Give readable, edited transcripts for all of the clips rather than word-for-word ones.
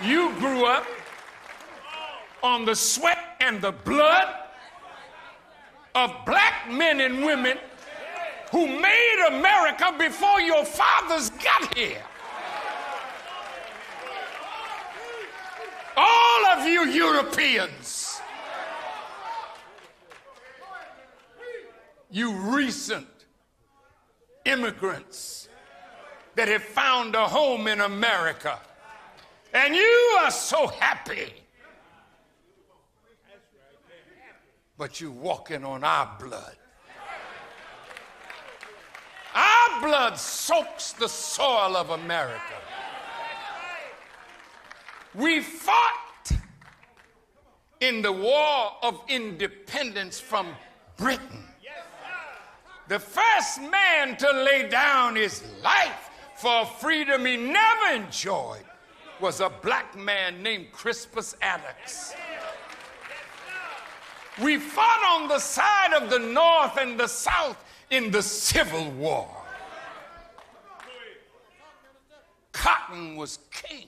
You grew up on the sweat and the blood of black men and women who made America before your fathers got here. All of you Europeans, you recent immigrants that have found a home in America, and you are so happy, but you're walking on our blood. Our blood soaks the soil of America. We fought in the War of Independence from Britain. The first man to lay down his life for freedom he never enjoyed was a black man named Crispus Attucks. We fought on the side of the North and the South in the Civil War. Cotton was king.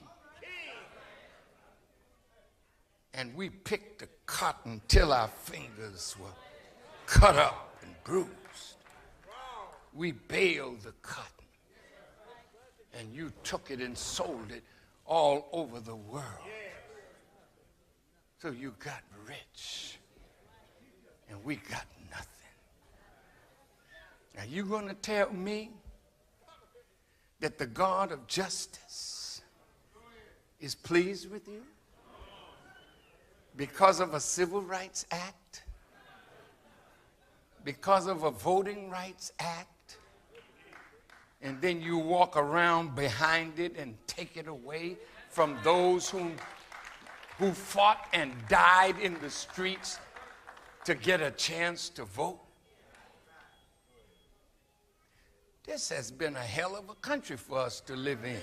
And we picked the cotton till our fingers were cut up and bruised. We baled the cotton. And you took it and sold it all over the world. So you got rich. And we got nothing. Now you going to tell me that the God of justice is pleased with you because of a Civil Rights Act, because of a Voting Rights Act, and then you walk around behind it and take it away from those who fought and died in the streets to get a chance to vote? This has been a hell of a country for us to live in.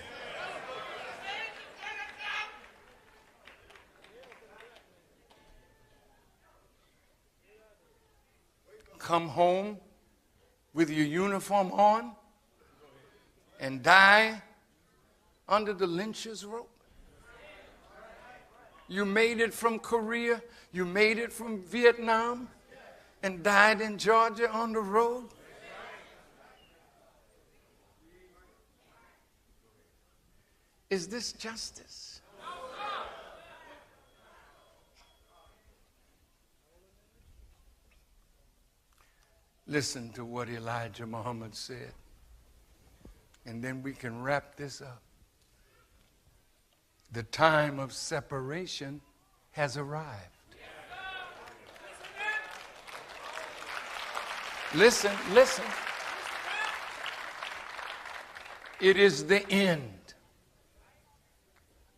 Come home with your uniform on and die under the lynch's rope. You made it from Korea, you made it from Vietnam, and died in Georgia on the road. Is this justice? Listen to what Elijah Muhammad said, and then we can wrap this up. The time of separation has arrived. Listen, listen. It is the end.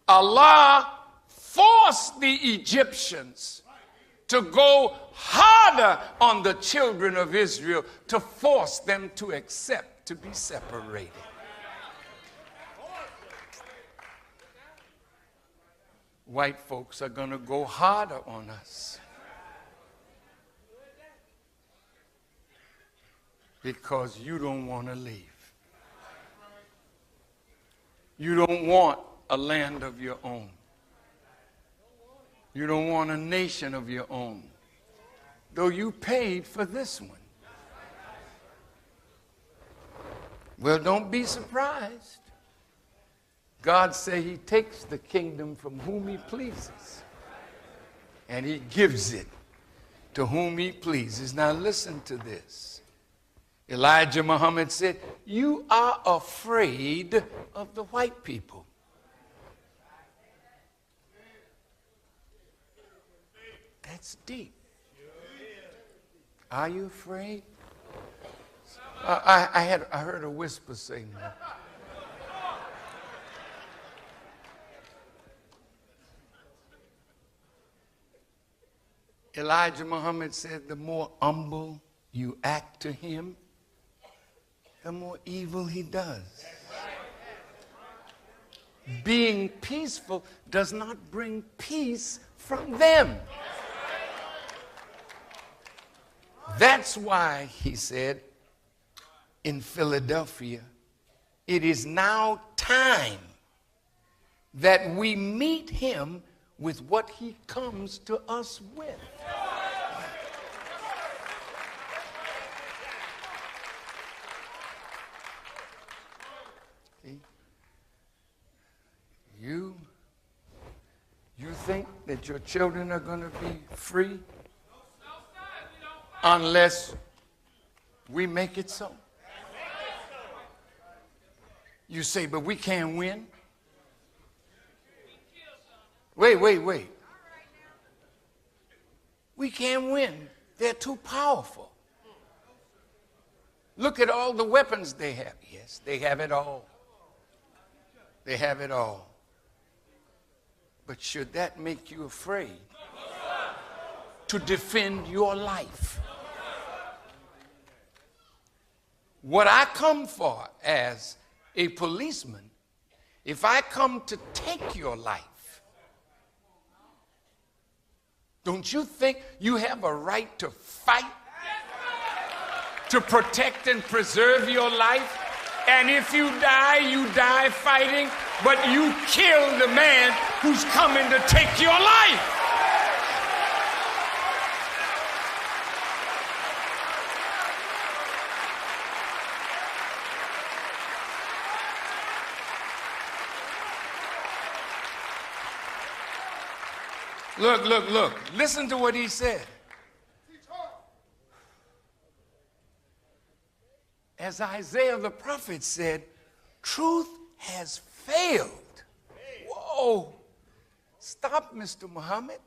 Allah forced the Egyptians to go harder on the children of Israel to force them to accept to be separated. White folks are going to go harder on us because you don't want to leave. You don't want a land of your own. You don't want a nation of your own, though you paid for this one. Well, don't be surprised. God said he takes the kingdom from whom he pleases, and he gives it to whom he pleases. Now listen to this. Elijah Muhammad said, you are afraid of the white people. That's deep. Are you afraid? I heard a whisper say no. Elijah Muhammad said, the more humble you act to him, the more evil he does. Being peaceful does not bring peace from them. That's why, he said, in Philadelphia, it is now time that we meet him with what he comes to us with. See? You think that your children are going to be free unless we make it so. You say, but we can't win. Wait. We can't win. They're too powerful. Look at all the weapons they have. Yes, they have it all. They have it all. But should that make you afraid to defend your life? What I come for as a policeman, if I come to take your life, don't you think you have a right to fight to protect and preserve your life? And if you die fighting, but you kill the man who's coming to take your life. Look. Listen to what he said. As Isaiah the prophet said, truth has failed. Whoa. Stop, Mr. Muhammad.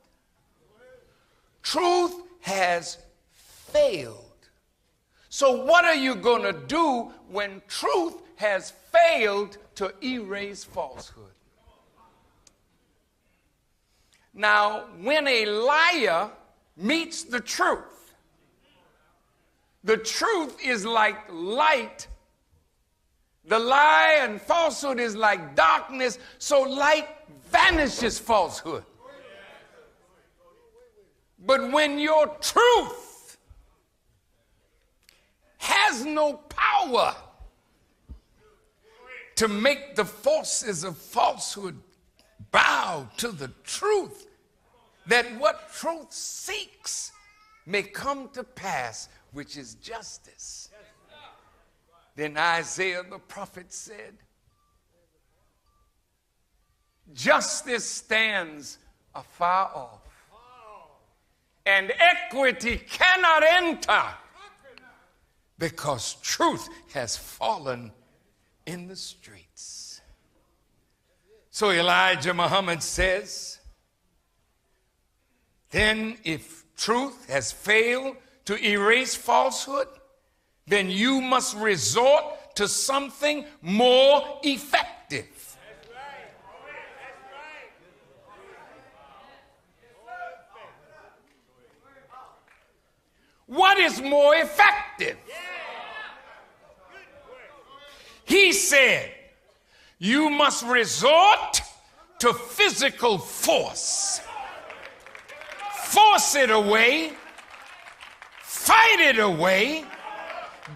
Truth has failed. So what are you going to do when truth has failed to erase falsehood? Now, when a liar meets the truth is like light. The lie and falsehood is like darkness, so light vanishes falsehood. But when your truth has no power to make the forces of falsehood bow to the truth, that what truth seeks may come to pass, which is justice. Then Isaiah the prophet said, justice stands afar off, and equity cannot enter, because truth has fallen in the streets. So Elijah Muhammad says, then if truth has failed to erase falsehood, then you must resort to something more effective. That's right. What is more effective? He said, you must resort to physical force. Force it away, fight it away,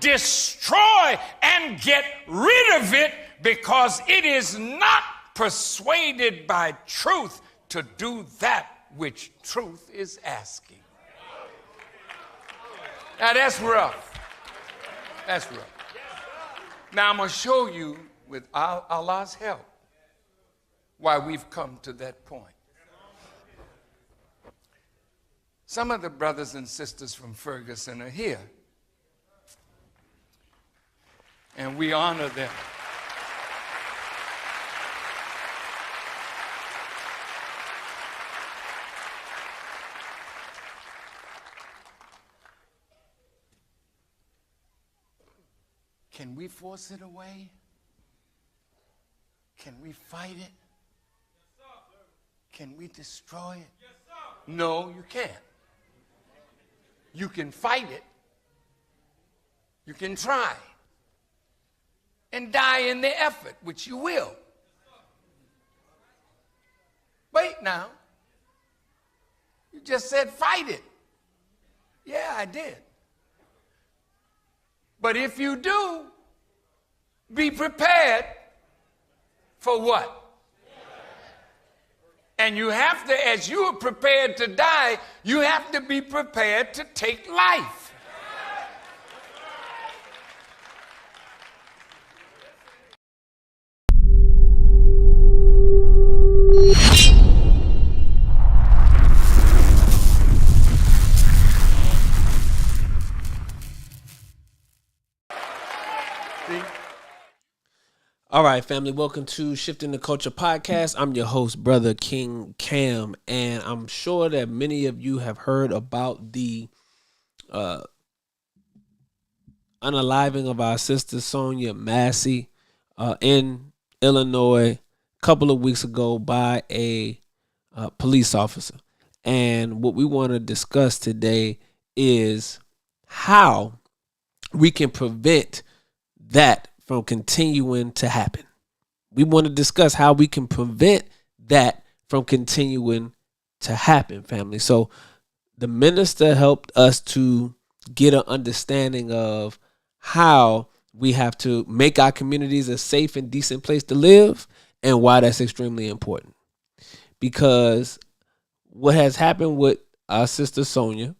destroy and get rid of it, because it is not persuaded by truth to do that which truth is asking. Now that's rough. That's rough. Now I'm going to show you, with Allah's help, why we've come to that point. Some of the brothers and sisters from Ferguson are here, and we honor them. Can we force it away? Can we fight it? Can we destroy it? No, you can't. You can fight it. You can try and die in the effort, which you will. Wait now. You just said fight it. Yeah, I did. But if you do, be prepared for what? And you have to, as you are prepared to die, you have to be prepared to take life. All right, family, welcome to Shifting the Culture podcast. I'm your host, Brother King Cam, and I'm sure that many of you have heard about the unaliving of our sister Sonya Massey in Illinois a couple of weeks ago by a police officer. And what we want to discuss today is how we can prevent that from continuing to happen. We want to discuss how we can prevent that from continuing to happen, family. So the minister helped us to get an understanding of how we have to make our communities a safe and decent place to live and why that's extremely important. Because what has happened with our sister Sonya,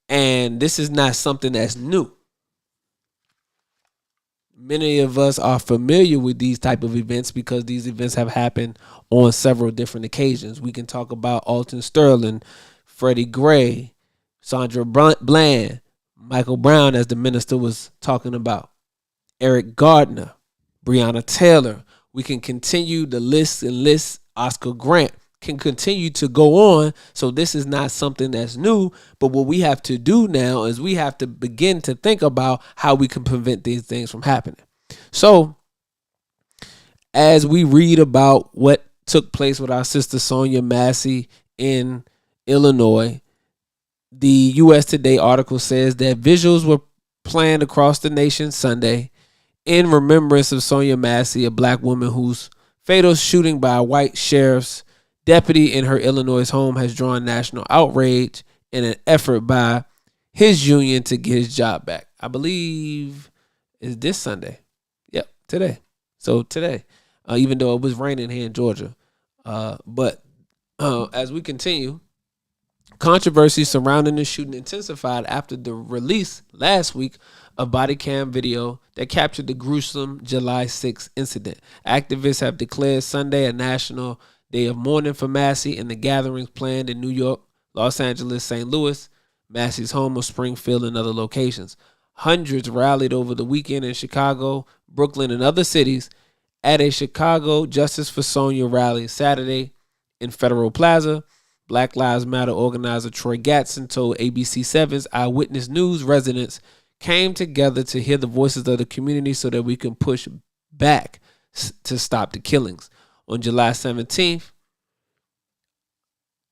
and this is not something that's new. Many of us are familiar with these type of events because these events have happened on several different occasions. We can talk about Alton Sterling, Freddie Gray, Sandra Bland, Michael Brown, as the minister was talking about, Eric Gardner, Breonna Taylor. We can continue the list and list. Oscar Grant can continue to go on. So this is not something that's new, but what we have to do now is we have to begin to think about how we can prevent these things from happening. So as we read about what took place with our sister Sonya Massey in Illinois, the U.S. Today article says that visuals were planned across the nation Sunday in remembrance of Sonya Massey, a black woman whose fatal shooting by a white sheriff's deputy in her Illinois home has drawn national outrage in an effort by his union to get his job back. I believe is this Sunday. Yep, today. So today, even though it was raining here in Georgia. But as we continue, controversy surrounding the shooting intensified after the release last week of body cam video that captured the gruesome July 6th incident. Activists have declared Sunday a national day of mourning for Massey and the gatherings planned in New York, Los Angeles, St. Louis, Massey's home of Springfield, and other locations. Hundreds rallied over the weekend in Chicago, Brooklyn, and other cities at a Chicago Justice for Sonya rally Saturday in Federal Plaza. Black Lives Matter organizer Troy Gatson told ABC7's Eyewitness News residents came together to hear the voices of the community so that we can push back to stop the killings. On July 17th,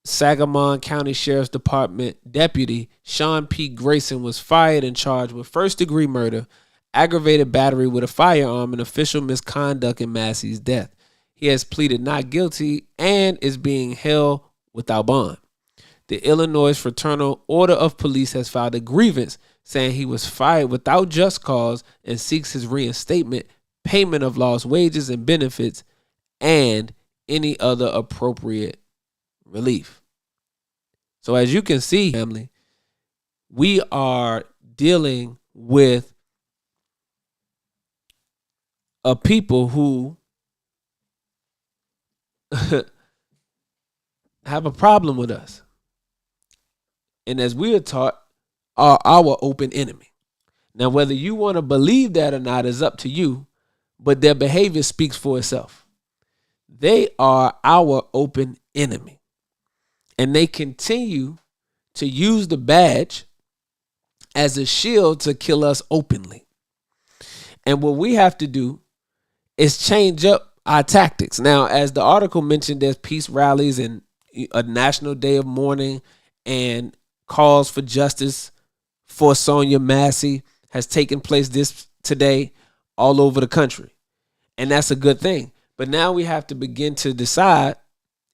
Sangamon County Sheriff's Department Deputy Sean P. Grayson was fired and charged with first-degree murder, aggravated battery with a firearm, and official misconduct in Massey's death. He has pleaded not guilty and is being held without bond. The Illinois Fraternal Order of Police has filed a grievance saying he was fired without just cause and seeks his reinstatement, payment of lost wages and benefits, and any other appropriate relief. So as you can see, family, we are dealing with a people who have a problem with us. And as we are taught, are our open enemy. Now, whether you want to believe that or not is up to you, but their behavior speaks for itself. They are our open enemy. And they continue to use the badge as a shield to kill us openly. And what we have to do is change up our tactics. Now, as the article mentioned, there's peace rallies and a national day of mourning, and calls for justice for Sonya Massey has taken place today all over the country. And that's a good thing. But now we have to begin to decide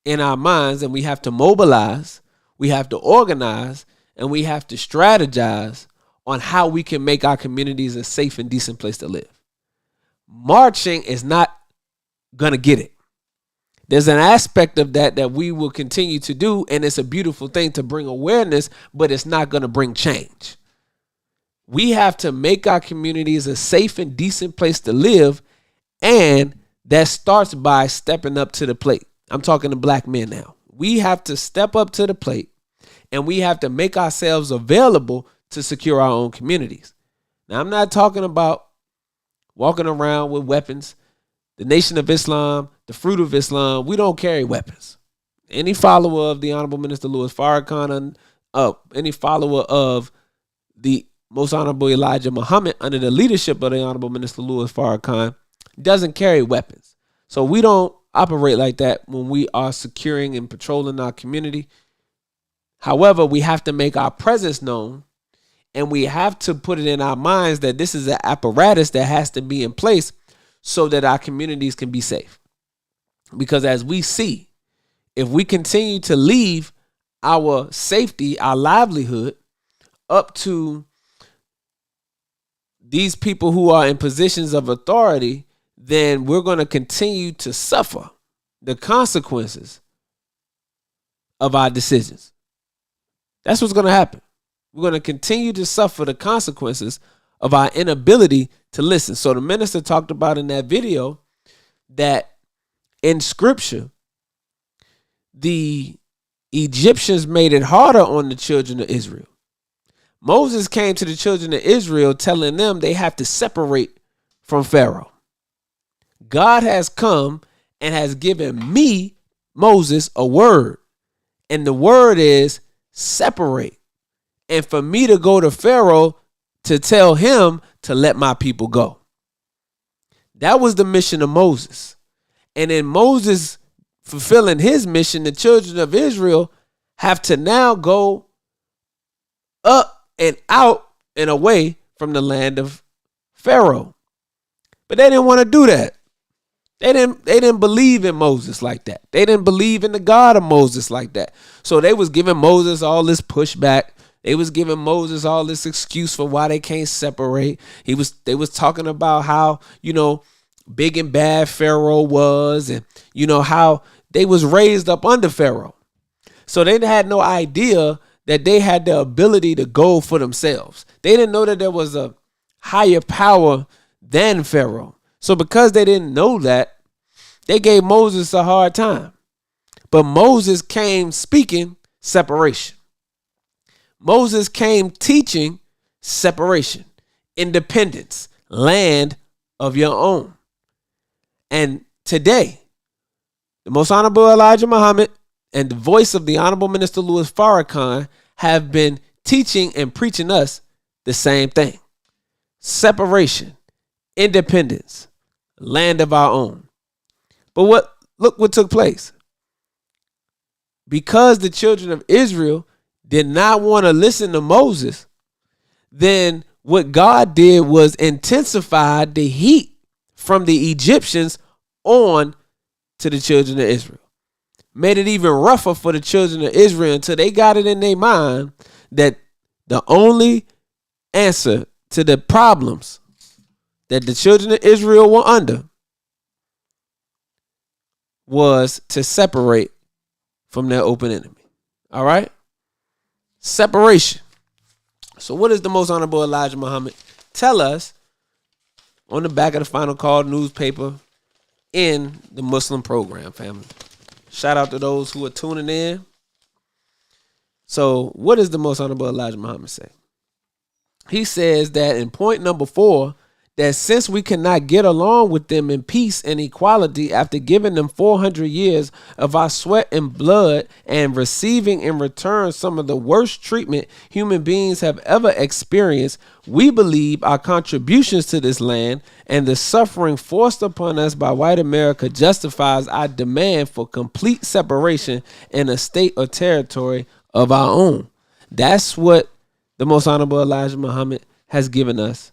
in our minds, and we have to mobilize, we have to organize, and we have to strategize on how we can make our communities a safe and decent place to live. Marching is not going to get it. There's an aspect of that we will continue to do, and it's a beautiful thing to bring awareness, but it's not going to bring change. We have to make our communities a safe and decent place to live, and that starts by stepping up to the plate. I'm talking to black men now. We have to step up to the plate, and we have to make ourselves available to secure our own communities. Now, I'm not talking about walking around with weapons. The Nation of Islam, the Fruit of Islam, we don't carry weapons. Any follower of the Honorable Minister Louis Farrakhan, any follower of the Most Honorable Elijah Muhammad under the leadership of the Honorable Minister Louis Farrakhan doesn't carry weapons. So we don't operate like that when we are securing and patrolling our community. However, we have to make our presence known, and we have to put it in our minds that this is an apparatus that has to be in place so that our communities can be safe. Because as we see, if we continue to leave our safety, our livelihood up to these people who are in positions of authority, then we're going to continue to suffer the consequences of our decisions. That's what's going to happen. We're going to continue to suffer the consequences of our inability to listen. So the minister talked about in that video that in scripture, the Egyptians made it harder on the children of Israel. Moses came to the children of Israel telling them they have to separate from Pharaoh. God has come and has given me, Moses, a word. And the word is separate. And for me to go to Pharaoh to tell him to let my people go. That was the mission of Moses. And in Moses fulfilling his mission, the children of Israel have to now go up and out and away from the land of Pharaoh. But they didn't want to do that. They didn't believe in Moses like that. They didn't believe in the God of Moses like that. So they was giving Moses all this pushback. They was giving Moses all this excuse for why they can't separate. They was talking about how, big and bad Pharaoh was, and how they was raised up under Pharaoh. So they had no idea that they had the ability to go for themselves. They didn't know that there was a higher power than Pharaoh. So because they didn't know that, they gave Moses a hard time. But Moses came speaking separation. Moses came teaching separation, independence, land of your own. And today, the Most Honorable Elijah Muhammad and the voice of the Honorable Minister Louis Farrakhan have been teaching and preaching us the same thing. Separation, independence, land of our own. But look what took place. Because the children of Israel did not want to listen to Moses, then what God did was intensify the heat from the Egyptians on to the children of Israel. Made it even rougher for the children of Israel until they got it in their mind that the only answer to the problems that the children of Israel were under was to separate from their open enemy. All right? Separation. So what does the Most Honorable Elijah Muhammad tell us on the back of the Final Call newspaper in the Muslim program, family? Shout out to those who are tuning in. So what does the Most Honorable Elijah Muhammad say? He says that in point number 4, that since we cannot get along with them in peace and equality after giving them 400 years of our sweat and blood and receiving in return some of the worst treatment human beings have ever experienced, we believe our contributions to this land and the suffering forced upon us by white America justifies our demand for complete separation in a state or territory of our own. That's what the Most Honorable Elijah Muhammad has given us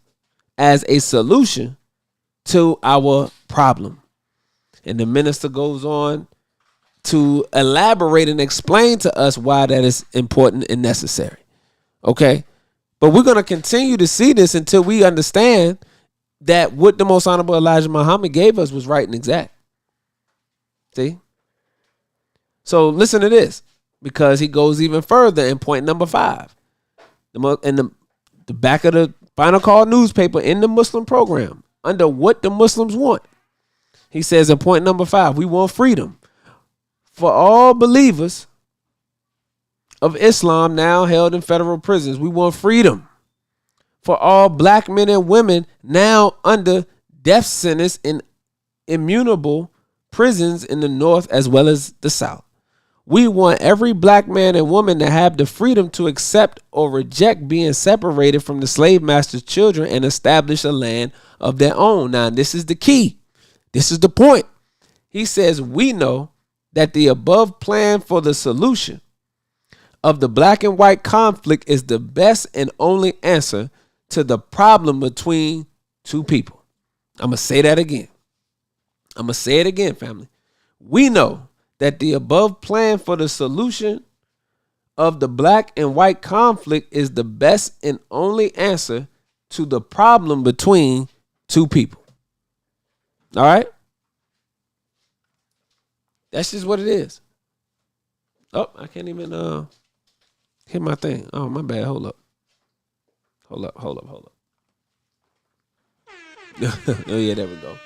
as a solution to our problem. And the minister goes on to elaborate and explain to us why that is important and necessary. Okay? But we're going to continue to see this until we understand that what the Most Honorable Elijah Muhammad gave us was right and exact. See? So listen to this, because he goes even further in point number 5. In the back of the Final Call newspaper in the Muslim program, under what the Muslims want. He says in point number 5, we want freedom for all believers of Islam now held in federal prisons. We want freedom for all black men and women now under death sentence in immutable prisons in the North as well as the South. We want every black man and woman to have the freedom to accept or reject being separated from the slave master's children and establish a land of their own. Now, this is the key. This is the point. He says, we know that the above plan for the solution of the black and white conflict is the best and only answer to the problem between two people. I'm going to say that again. I'm going to say it again, family. We know that the above plan for the solution of the black and white conflict is the best and only answer to the problem between two people. All right? That's just what it is. Oh, I can't even hit my thing. Oh, my bad. Hold up. Oh, yeah, there we go.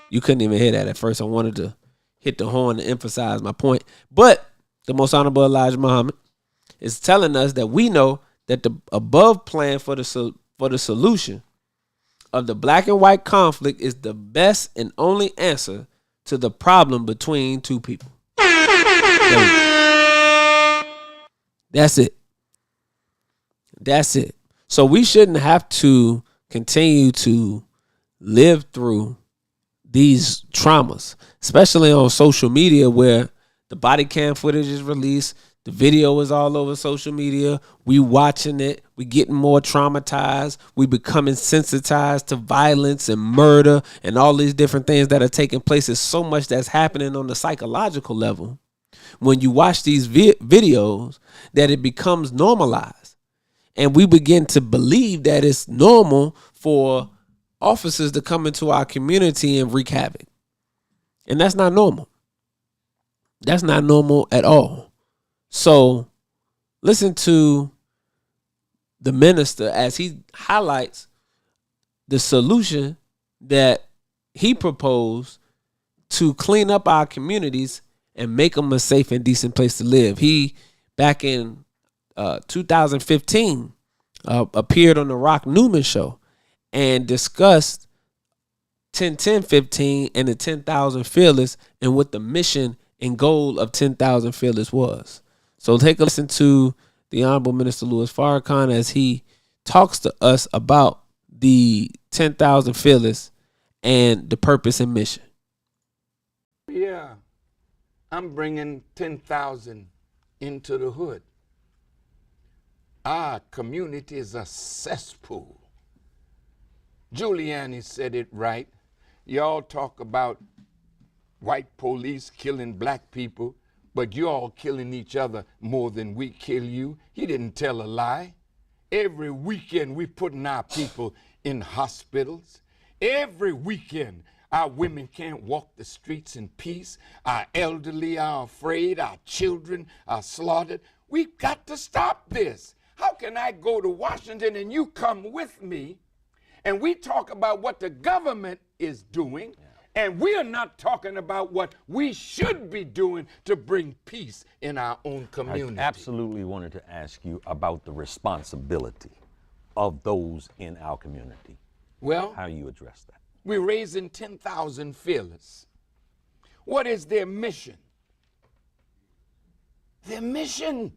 You couldn't even hear that at first. I wanted to hit the horn to emphasize my point. But the Most Honorable Elijah Muhammad is telling us that we know that the above plan for the solution of the black and white conflict is the best and only answer to the problem between two people. That's it. That's it. So we shouldn't have to continue to live through these traumas, especially on social media where the body cam footage is released. The video is all over social media. We watching it. We getting more traumatized. We becoming sensitized to violence and murder and all these different things that are taking place. There's so much that's happening on the psychological level when you watch these videos that it becomes normalized. And we begin to believe that it's normal for officers to come into our community and wreak havoc. And that's not normal. That's not normal at all. So listen to the minister as he highlights the solution that he proposed to clean up our communities and make them a safe and decent place to live. He, back in 2015, appeared on the Rock Newman show and discussed 10-10-15 and the 10,000 Fearless and what the mission and goal of 10,000 Fearless was. So take a listen to the Honorable Minister Louis Farrakhan as he talks to us about the 10,000 Fearless and the purpose and mission. Yeah, I'm bringing 10,000 into the hood. Our community is a cesspool. Giuliani said it right. Y'all talk about white police killing black people, but you all killing each other more than we kill you. He didn't tell a lie. Every weekend we putting our people in hospitals. Every weekend our women can't walk the streets in peace. Our elderly are afraid. Our children are slaughtered. We've got to stop this. How can I go to Washington and you come with me and we talk about what the government is doing, and we are not talking about what we should be doing to bring peace in our own community? I absolutely wanted to ask you about the responsibility of those in our community. Well, how you address that? We're raising 10,000 Fearless. What is their mission? Their mission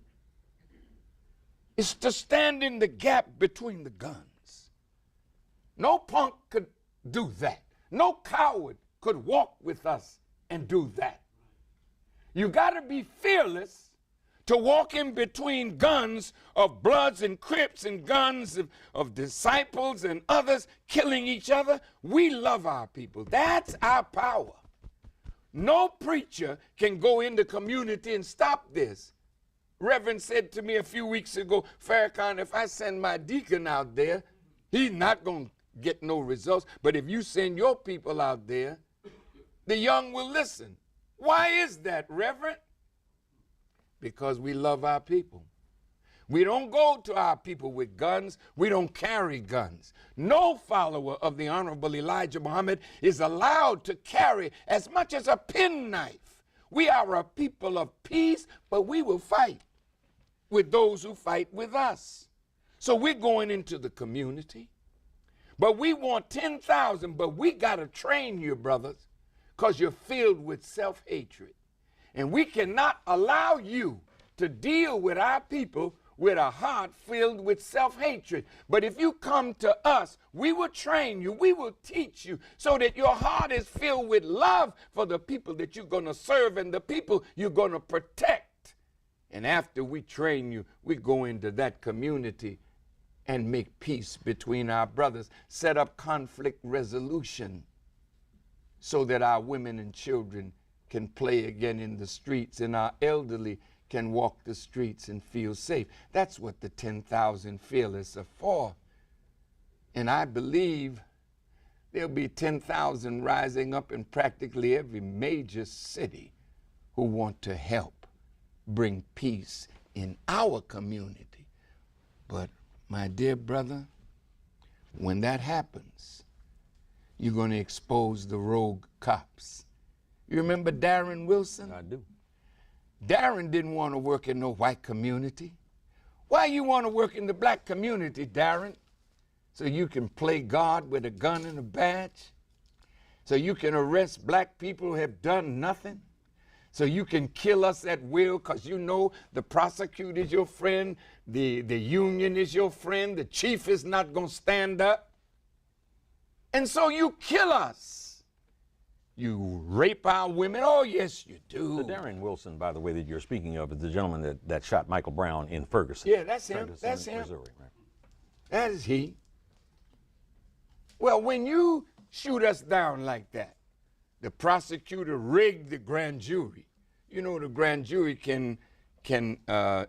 is to stand in the gap between the guns. No punk could do that. No coward could walk with us and do that. You got to be fearless to walk in between guns of Bloods and Crips and guns of disciples and others killing each other. We love our people. That's our power. No preacher can go in the community and stop this. Reverend said to me a few weeks ago, Farrakhan, if I send my deacon out there, he's not going to get no results. But if you send your people out there, the young will listen. Why is that, Reverend? because we love our people. We don't go to our people with guns. We don't carry guns. No follower of the Honorable Elijah Muhammad is allowed to carry as much as a penknife. We are a people of peace, but we will fight with those who fight with us. So we're going into the community, but we want 10,000, but we got to train you, brothers, because you're filled with self-hatred. And we cannot allow you to deal with our people with a heart filled with self-hatred. But if you come to us, we will train you, we will teach you, so that your heart is filled with love for the people that you're going to serve and the people you're going to protect. And after we train you, we go into that community and make peace between our brothers, set up conflict resolution so that our women and children can play again in the streets and our elderly can walk the streets and feel safe. That's what the 10,000 fearless are for. And I believe there'll be 10,000 rising up in practically every major city who want to help bring peace in our community. But my dear brother, when that happens, you're going to expose the rogue cops. You remember Darren Wilson? I do. Darren didn't want to work in no white community. Why you want to work in the black community, Darren? So you can play God with a gun and a badge? So you can arrest black people who have done nothing? So you can kill us at will because you know the prosecutor is your friend, the union is your friend, the chief is not going to stand up. And so you kill us. You rape our women. Oh, yes, you do. The Darren Wilson, by the way, that you're speaking of, is the gentleman that shot Michael Brown in Ferguson. Yeah, that's him. Ferguson, That's him. Missouri, right? That is he. Well, when you shoot us down like that, the prosecutor rigged the grand jury. You know, the grand jury can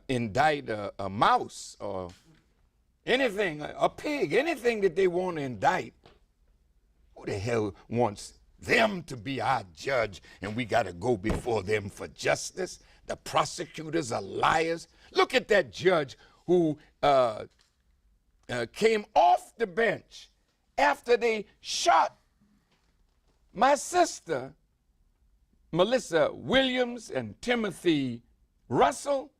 indict a mouse or anything, a pig, anything that they want to indict. Who the hell wants them to be our judge and we got to go before them for justice? The prosecutors are liars. Look at that judge who came off the bench after they shot my sister, Melissa Williams, and Timothy Russell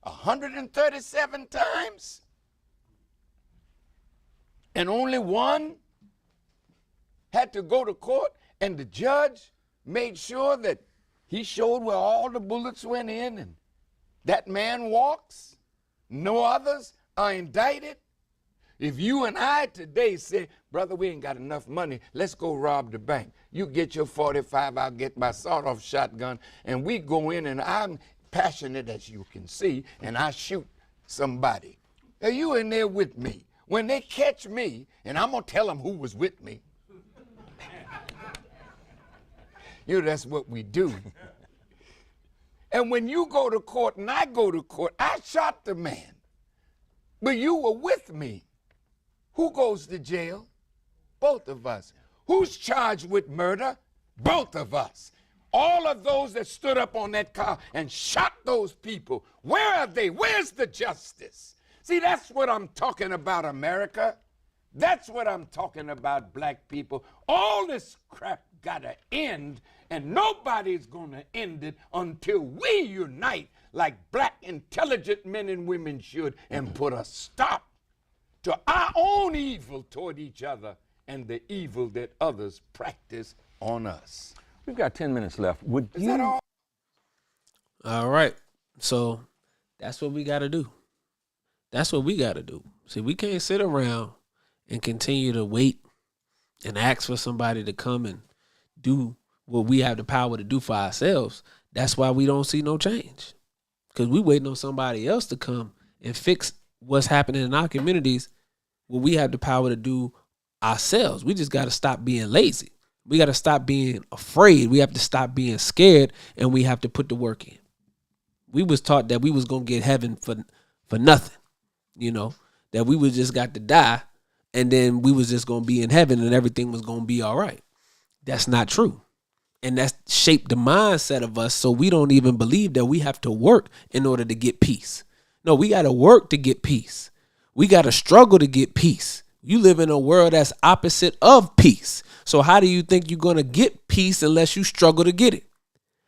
137 times. And only one had to go to court. And the judge made sure that he showed where all the bullets went in, and that man walks. No others are indicted. If you and I today say, brother, we ain't got enough money, let's go rob the bank. You get your 45, I'll get my sawed-off shotgun, and we go in, and I'm passionate, as you can see, and I shoot somebody. Are you in there with me? When they catch me, and I'm going to tell them who was with me, you know, that's what we do. And when you go to court and I go to court, I shot the man, but you were with me. Who goes to jail? Both of us. Who's charged with murder? Both of us. All of those that stood up on that car and shot those people, where are they? Where's the justice? See, that's what I'm talking about, America. That's what I'm talking about, black people. All this crap gotta end, and nobody's gonna end it until we unite like black intelligent men and women should and put a stop to our own evil toward each other and the evil that others practice on us. We've got 10 minutes left. Is that all? All right. So that's what we got to do. That's what we got to do. See, we can't sit around and continue to wait and ask for somebody to come and do what we have the power to do for ourselves. That's why we don't see no change, because we waiting on somebody else to come and fix what's happening in our communities, what we have the power to do ourselves. We just got to stop being lazy. We got to stop being afraid. We have to stop being scared, and we have to put the work in. We was taught that we was going to get heaven for nothing, you know, that we was just got to die, and then we was just going to be in heaven and everything was going to be all right. That's not true. And that's shaped the mindset of us, so we don't even believe that we have to work in order to get peace. No, we got to work to get peace. We got to struggle to get peace. You live in a world that's opposite of peace. So how do you think you're going to get peace unless you struggle to get it?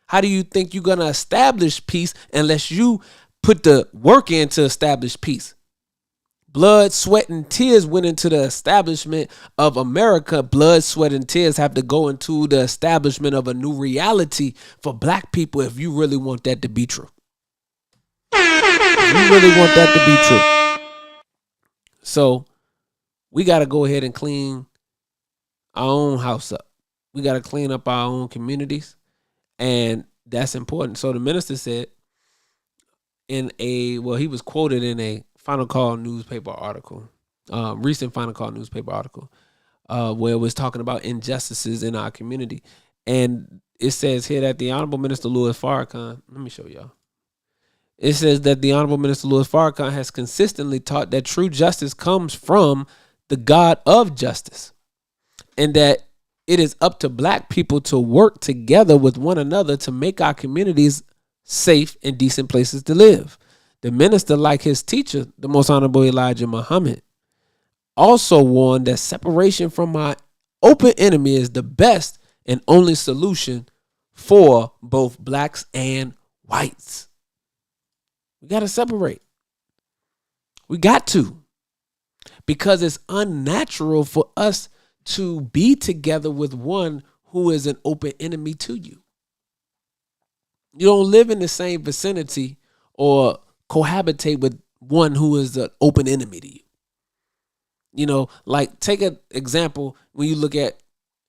How do you think you're going to establish peace unless you put the work in to establish peace? Blood, sweat, and tears went into the establishment of America. Blood, sweat, and tears have to go into the establishment of a new reality for black people if you really want that to be true. If you really want that to be true. So we got to go ahead and clean our own house up. We got to clean up our own communities. And that's important. So the minister said he was quoted in a Final Call newspaper article, recent Final Call newspaper article, where it was talking about injustices in our community. And it says here that the Honorable Minister Louis Farrakhan, let me show y'all. It says that the Honorable Minister Louis Farrakhan has consistently taught that true justice comes from the God of justice, and that it is up to black people to work together with one another to make our communities safe and decent places to live. The minister, like his teacher, the Most Honorable Elijah Muhammad, also warned that separation from our open enemy is the best and only solution for both blacks and whites. We got to separate. We got to. Because it's unnatural for us to be together with one who is an open enemy to you. You don't live in the same vicinity or cohabitate with one who is an open enemy to you. You know, like take an example when you look at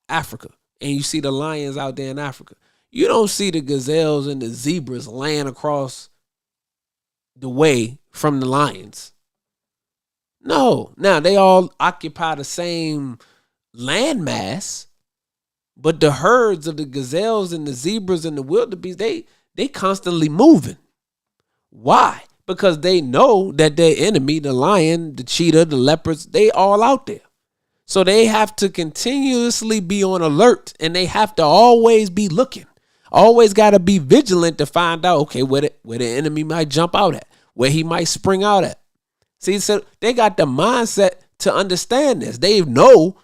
Africa and you see the lions out there in Africa. You don't see the gazelles and the zebras laying across the way from the lions. No. Now, they all occupy the same landmass, but the herds of the gazelles and the zebras and the wildebeest, they constantly moving. Why? Because they know that their enemy, the lion, the cheetah, the leopards, they all out there. So they have to continuously be on alert, and they have to always be looking. Always got to be vigilant to find out, okay, where the enemy might jump out at, where he might spring out at. See, so they got the mindset to understand this. They know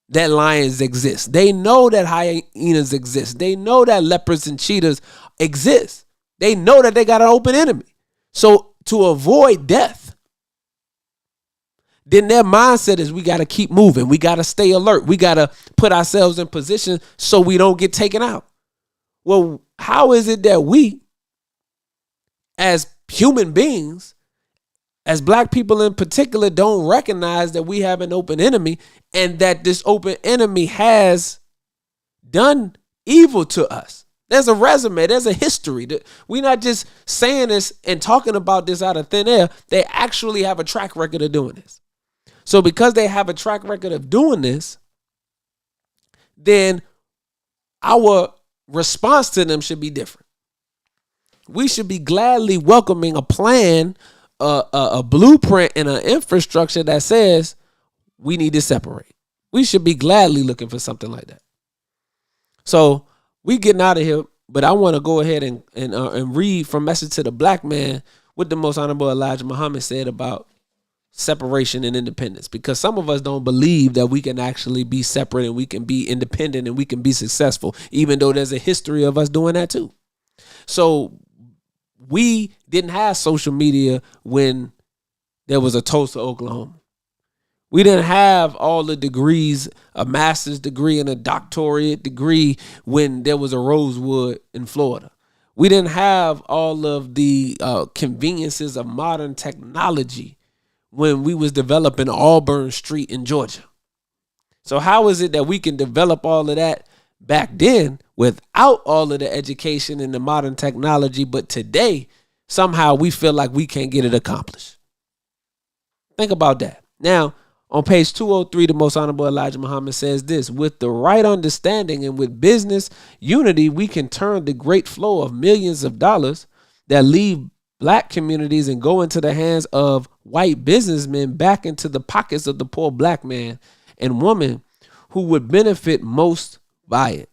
that lions exist. They know that hyenas exist. They know that leopards and cheetahs exist. They know that they got an open enemy. So to avoid death, then their mindset is we got to keep moving. We got to stay alert. We got to put ourselves in position so we don't get taken out. Well, how is it that we, as human beings, as black people in particular, don't recognize that we have an open enemy and that this open enemy has done evil to us? There's a resume. There's a history. We're not just saying this and talking about this out of thin air. They actually have a track record of doing this. So because they have a track record of doing this, then our response to them should be different. We should be gladly welcoming a plan, a blueprint, and an infrastructure that says we need to separate. We should be gladly looking for something like that. So we getting out of here, but I want to go ahead and read from Message to the Black Man what the Most Honorable Elijah Muhammad said about separation and independence, because some of us don't believe that we can actually be separate and we can be independent and we can be successful, even though there's a history of us doing that too. So we didn't have social media when there was a Tulsa, Oklahoma. We didn't have all the degrees, a master's degree and a doctorate degree when there was a Rosewood in Florida. We didn't have all of the conveniences of modern technology when we was developing Auburn Street in Georgia. So how is it that we can develop all of that back then without all of the education and the modern technology, but today somehow we feel like we can't get it accomplished? Think about that. Now, on page 203, the Most Honorable Elijah Muhammad says this: with the right understanding and with business unity, we can turn the great flow of millions of dollars that leave black communities and go into the hands of white businessmen back into the pockets of the poor black man and woman who would benefit most by it.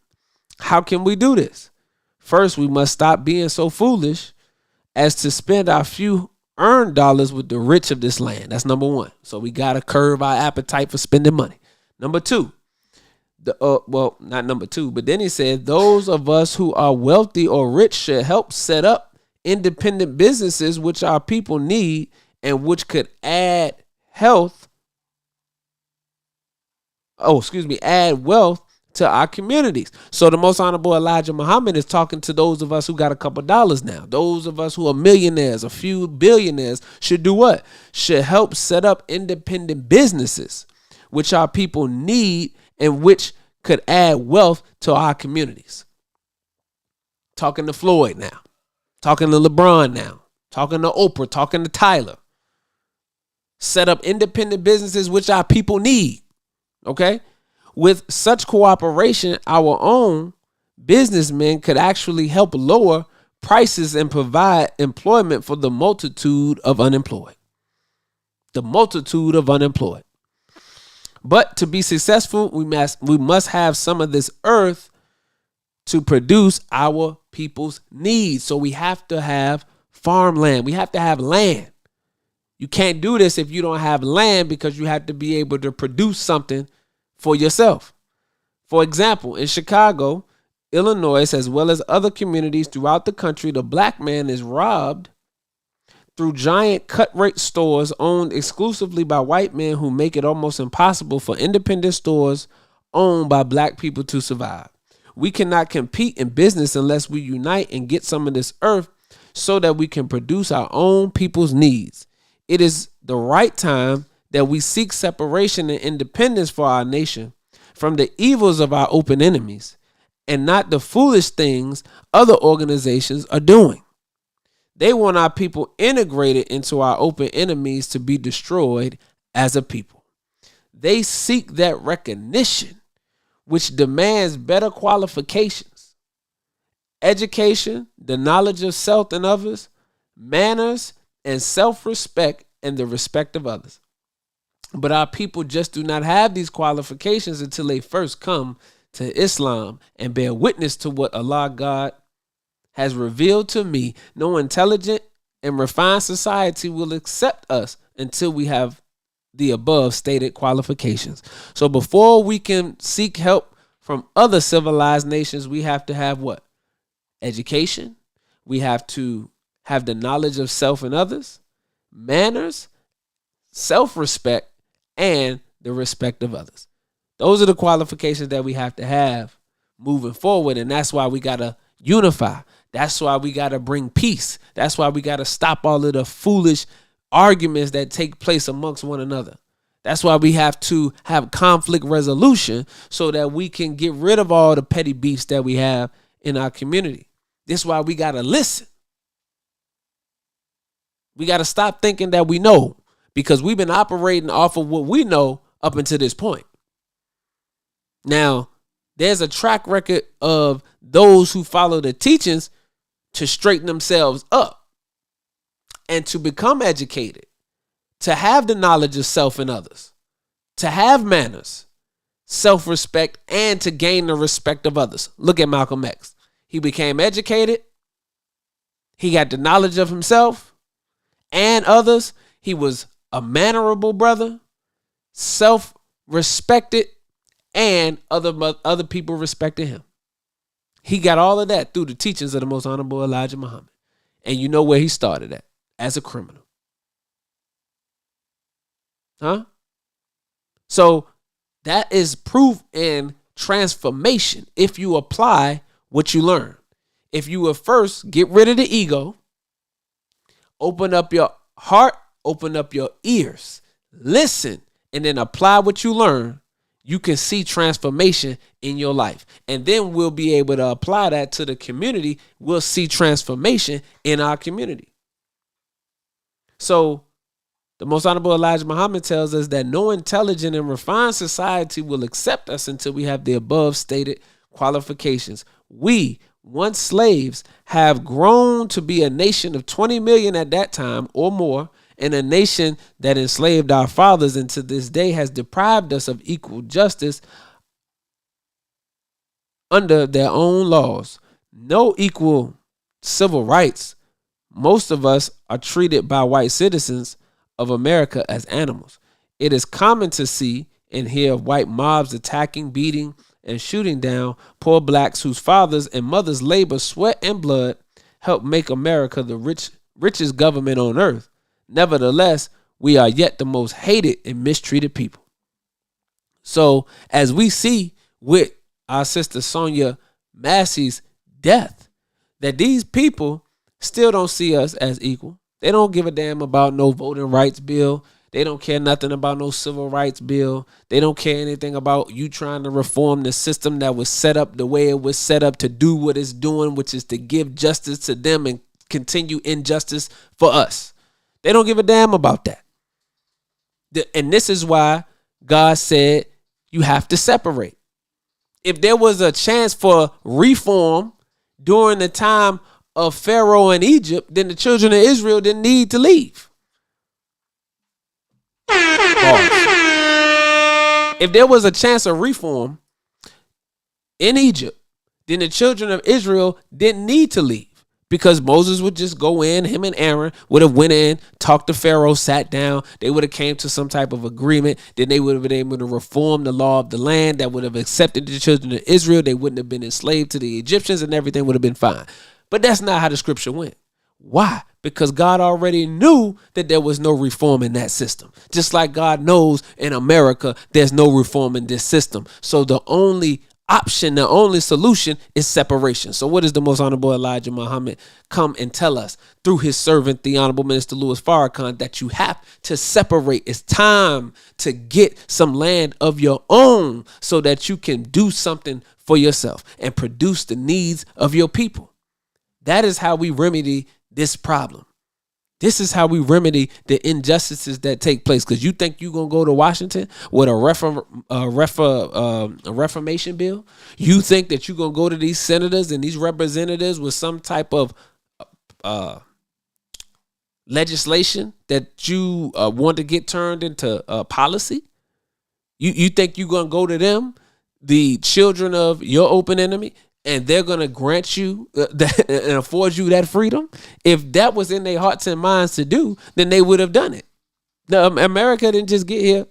How can we do this? First, we must stop being so foolish as to spend our few earned dollars with the rich of this land. That's number one. So we got to curb our appetite for spending money. Number two, not number two, but then he said, those of us who are wealthy or rich should help set up independent businesses which our people need and which could add add wealth to our communities. So the most honorable Elijah Muhammad is talking to those of us who got a couple dollars now. Those of us who are millionaires, a few billionaires, should do what? Should help set up independent businesses which our people need and which could add wealth to our communities. Talking to Floyd now. Talking to LeBron now. Talking to Oprah. Talking to Tyler. Set up independent businesses which our people need. Okay? With such cooperation, our own businessmen could actually help lower prices and provide employment for the multitude of unemployed. The multitude of unemployed. But to be successful, we must have some of this earth to produce our people's needs. So we have to have farmland. We have to have land. You can't do this if you don't have land, because you have to be able to produce something for yourself. For example, in Chicago, Illinois, as well as other communities throughout the country, the black man is robbed through giant cut-rate stores owned exclusively by white men who make it almost impossible for independent stores owned by black people to survive. We cannot compete in business unless we unite and get some of this earth so that we can produce our own people's needs. It is the right time that we seek separation and independence for our nation from the evils of our open enemies and not the foolish things other organizations are doing. They want our people integrated into our open enemies to be destroyed as a people. They seek that recognition, which demands better qualifications, education, the knowledge of self and others, manners, and self-respect, and the respect of others. But our people just do not have these qualifications until they first come to Islam and bear witness to what Allah God has revealed to me. No intelligent and refined society will accept us until we have the above stated qualifications. So before we can seek help from other civilized nations, we have to have what? Education. We have to have the knowledge of self and others, manners, self-respect, and the respect of others. Those are the qualifications that we have to have moving forward. And that's why we got to unify. That's why we got to bring peace. That's why we got to stop all of the foolish arguments that take place amongst one another. That's why we have to have conflict resolution so that we can get rid of all the petty beefs that we have in our community. This is why we got to listen. We got to stop thinking that we know, because we've been operating off of what we know up until this point. Now, there's a track record of those who follow the teachings to straighten themselves up and to become educated, to have the knowledge of self and others, to have manners, self-respect, and to gain the respect of others. Look at Malcolm X. He became educated. He got the knowledge of himself and others. He was a mannerable brother, self-respected, and other people respected him. He got all of that through the teachings of the most honorable Elijah Muhammad. And you know where he started at? As a criminal. Huh? So that is proof in transformation if you apply what you learn. If you will first get rid of the ego, open up your heart, open up your ears, listen, and then apply what you learn, you can see transformation in your life. And then we'll be able to apply that to the community. We'll see transformation in our community. So the most honorable Elijah Muhammad tells us that no intelligent and refined society will accept us until we have the above stated qualifications. We, once slaves, have grown to be a nation of 20 million at that time or more, and a nation that enslaved our fathers and to this day has deprived us of equal justice. under their own laws, no equal civil rights, most of us are treated by white citizens of America as animals. It is common to see and hear of white mobs attacking, beating, and shooting down poor blacks whose fathers and mothers' labor, sweat, and blood helped make America the richest government on earth. Nevertheless, we are yet the most hated and mistreated people. So, as we see with our sister Sonya Massey's death, that these people still don't see us as equal. They don't give a damn about no voting rights bill. They don't care nothing about no civil rights bill. They don't care anything about you trying to reform the system that was set up the way it was set up to do what it's doing, which is to give justice to them and continue injustice for us. They don't give a damn about that. And this is why God said you have to separate. If there was a chance for reform during the time of Pharaoh in Egypt, then the children of Israel didn't need to leave. If there was a chance of reform in Egypt, then the children of Israel didn't need to leave, because Moses would just go in, him and Aaron would have went in, talked to Pharaoh, sat down, they would have came to some type of agreement, then they would have been able to reform the law of the land that would have accepted the children of Israel. They wouldn't have been enslaved to the Egyptians and everything would have been fine. But that's not how the scripture went. Why? Because God already knew that there was no reform in that system. Just like God knows in America, there's no reform in this system. So the only option, the only solution is separation. So what does the most honorable Elijah Muhammad come and tell us through his servant, the Honorable Minister Louis Farrakhan, that you have to separate? It's time to get some land of your own so that you can do something for yourself and produce the needs of your people. That is how we remedy this problem. This is how we remedy the injustices that take place. Because you think you're going to go to Washington with a reformation bill? You think that you're going to go to these senators and these representatives with some type of legislation that you want to get turned into policy? You think you're going to go to them, the children of your open enemy, and they're going to grant you and afford you that freedom? If that was in their hearts and minds to do, then they would have done it. Now, America didn't just get here.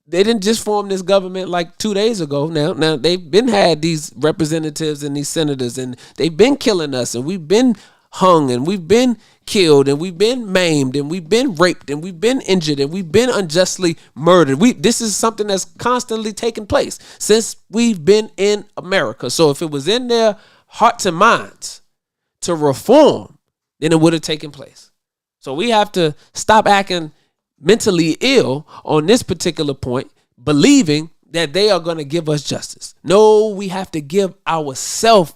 They didn't just form this government like 2 days ago. Now they've been had these representatives and these senators, and they've been killing us, and we've been hung, and we've been killed, and we've been maimed, and we've been raped, and we've been injured, and we've been unjustly murdered. This is something that's constantly taking place since we've been in America. So if it was in their hearts and minds to reform, then it would have taken place. So we have to stop acting mentally ill on this particular point, believing that they are going to give us justice. No, we have to give ourselves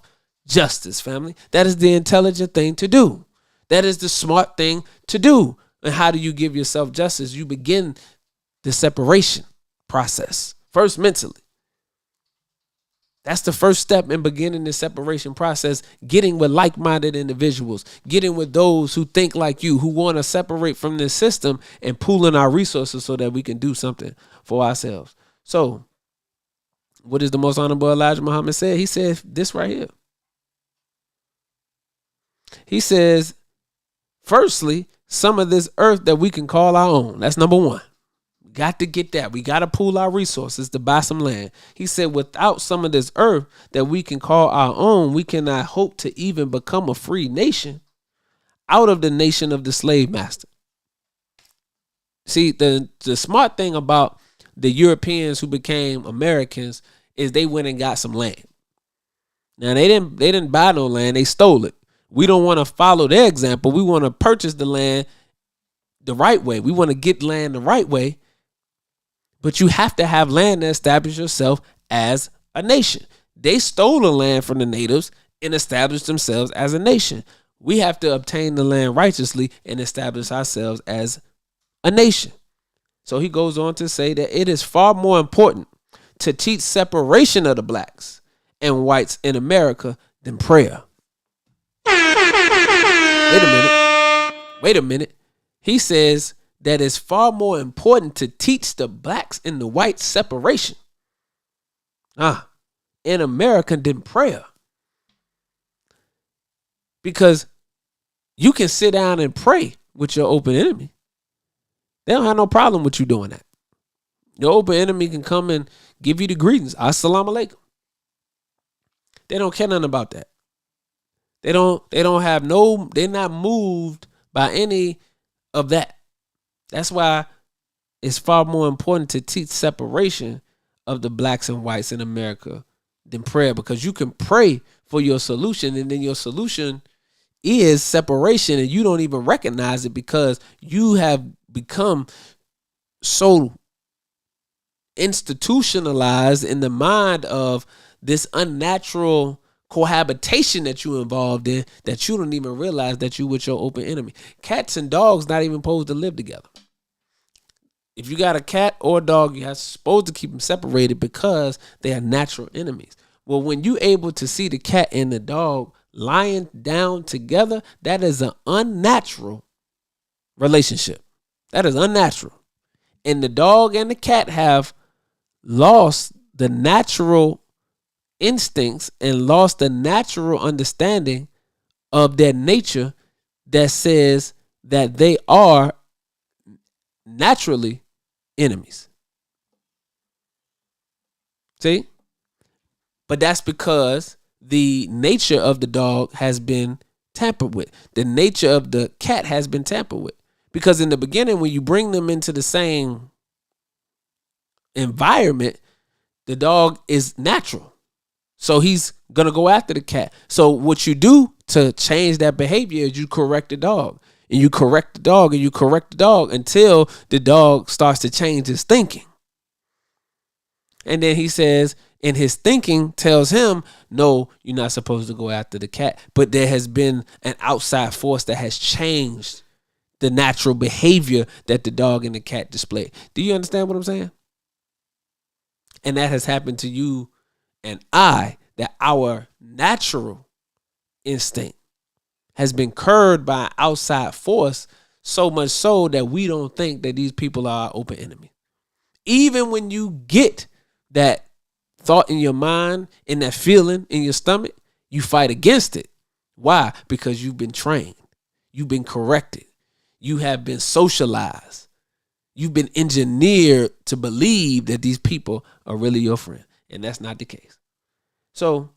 justice, family. That is the intelligent thing to do. That is the smart thing to do. And how do you give yourself justice? You begin the separation process first mentally. That's the first step in beginning the separation process, getting with like-minded individuals, getting with those who think like you, who want to separate from this system and pooling our resources so that we can do something for ourselves. So what is the most honorable Elijah Muhammad said? He said this right here. He says, firstly, some of this earth that we can call our own. That's number one. We got to get that. We got to pool our resources to buy some land. He said, without some of this earth that we can call our own, we cannot hope to even become a free nation out of the nation of the slave master. See, the smart thing about the Europeans who became Americans is they went and got some land. Now, they didn't buy no land. They stole it. We don't want to follow their example. We want to purchase the land the right way. We want to get land the right way. But you have to have land to establish yourself as a nation. They stole the land from the natives and established themselves as a nation. We have to obtain the land righteously and establish ourselves as a nation. So he goes on to say that it is far more important to teach separation of the blacks and whites in America than prayer. Wait a minute. He says that it's far more important to teach the blacks and the whites separation. And in America than prayer. Because you can sit down and pray with your open enemy. They don't have no problem with you doing that. Your open enemy can come and give you the greetings. Assalamu alaikum. They don't care nothing about that. They don't have no, they're not moved by any of that. That's why it's far more important to teach separation of the blacks and whites in America than prayer, because you can pray for your solution, and then your solution is separation, and you don't even recognize it because you have become so institutionalized in the mind of this unnatural cohabitation that you involved in that you don't even realize that you with your open enemy. Cats and dogs not even supposed to live together. If you got a cat or a dog, you're supposed to keep them separated because they are natural enemies. Well, when you're able to see the cat and the dog lying down together, that is an unnatural relationship. That is unnatural. And the dog and the cat have lost the natural instincts and lost the natural understanding of their nature that says that they are naturally enemies. See? But that's because the nature of the dog has been tampered with. The nature of the cat has been tampered with. Because in the beginning, when you bring them into the same environment, the dog is natural. So he's going to go after the cat. So what you do to change that behavior is you correct the dog. And you correct the dog and you correct the dog until the dog starts to change his thinking. And then he says, and his thinking tells him, no, you're not supposed to go after the cat. But there has been an outside force that has changed the natural behavior that the dog and the cat display. Do you understand what I'm saying? And that has happened to you and I, that our natural instinct has been curbed by an outside force, so much so that we don't think that these people are our open enemy. Even when you get that thought in your mind and that feeling in your stomach, you fight against it. Why? Because you've been trained. You've been corrected. You have been socialized. You've been engineered to believe that these people are really your friend. And that's not the case. So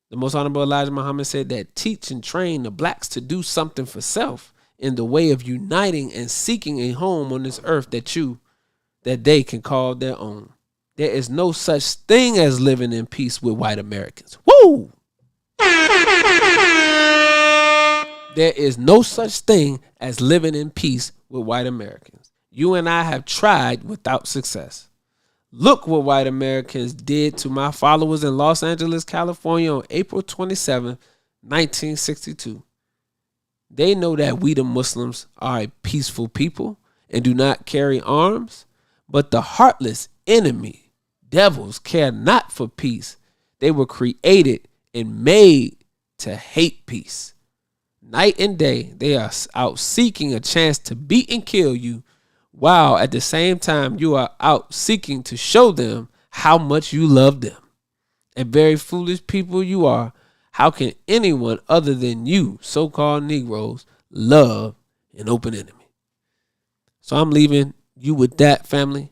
the Most Honorable Elijah Muhammad said that teach and train the blacks to do something for self in the way of uniting and seeking a home on this earth that they can call their own. There is no such thing as living in peace with white Americans. Woo! There is no such thing as living in peace with white Americans. You and I have tried without success. Look what white Americans did to my followers in Los Angeles, California on April 27, 1962. They know that we, the Muslims, are a peaceful people and do not carry arms, but the heartless enemy, devils, care not for peace. They were created and made to hate peace. Night and day, they are out seeking a chance to beat and kill you, while at the same time you are out seeking to show them how much you love them. And very foolish people you are. How can anyone other than you, so-called Negroes, love an open enemy? So I'm leaving you with that, family.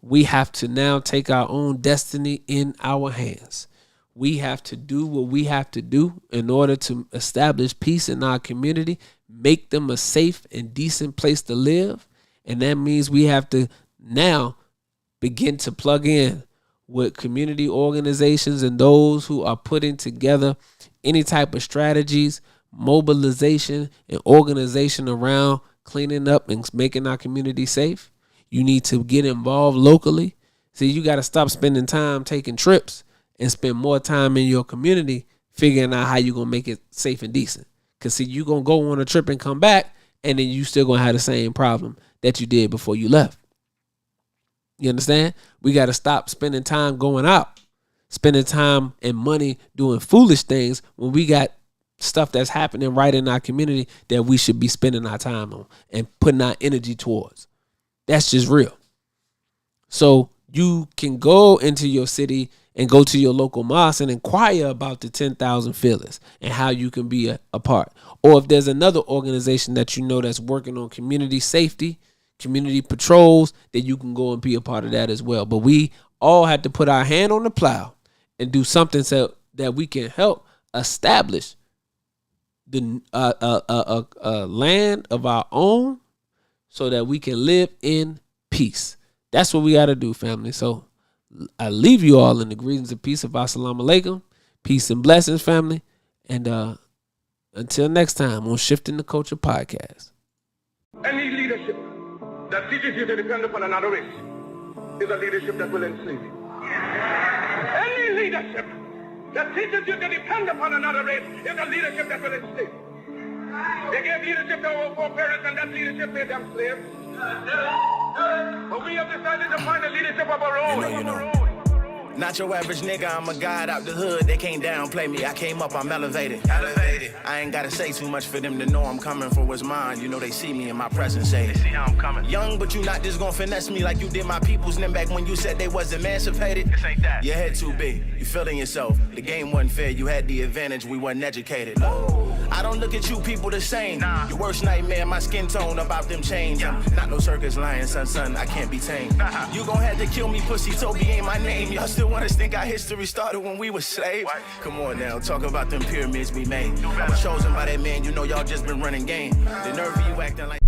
We have to now take our own destiny in our hands. We have to do what we have to do in order to establish peace in our community, make them a safe and decent place to live. And that means we have to now begin to plug in with community organizations and those who are putting together any type of strategies, mobilization, and organization around cleaning up and making our community safe. You need to get involved locally. See, you got to stop spending time taking trips and spend more time in your community figuring out how you're going to make it safe and decent. Because, see, you're going to go on a trip and come back, and then you still going to have the same problem that you did before you left. You understand? We got to stop spending time going out, spending time and money doing foolish things when we got stuff that's happening right in our community that we should be spending our time on and putting our energy towards. That's just real. So you can go into your city and go to your local mosque and inquire about the 10,000 Feelers and how you can be a part. Or if there's another organization that you know that's working on community safety, community patrols, then you can go and be a part of that as well. But we all had to put our hand on the plow and do something so that we can help establish the land of our own so that we can live in peace. That's what we got to do, family. So I leave you all in the greetings of peace of Assalamu alaikum. Peace and blessings, family. And until next time on Shifting the Culture Podcast. Any leadership that teaches you to depend upon another race is a leadership that will enslave you. Any leadership that teaches you to depend upon another race is a leadership that will enslave you. They gave leadership to our foreparents, and that leadership made them slaves. But we have decided to find a leadership of our own. You know. Not your average nigga, I'm a god out the hood. They can't downplay me, I came up, I'm elevated. I ain't gotta say too much for them to know I'm coming for what's mine. You know they see me in my presence, say they see how I'm coming. Young, but you not just gonna finesse me like you did my peoples. And then back when you said they was emancipated. This ain't that. Your head too big, you feeling yourself. The game wasn't fair, you had the advantage, we wasn't educated. I don't look at you people the same. Nah. Your worst nightmare, my skin tone about them chains. Yeah. Not no circus lion, son, I can't be tamed. You gon' have to kill me, pussy, Toby ain't my name. Y'all still want us think our history started when we were slaves? What? Come on now, talk about them pyramids we made. I was chosen by that man, you know y'all just been running game. The nerve of you acting like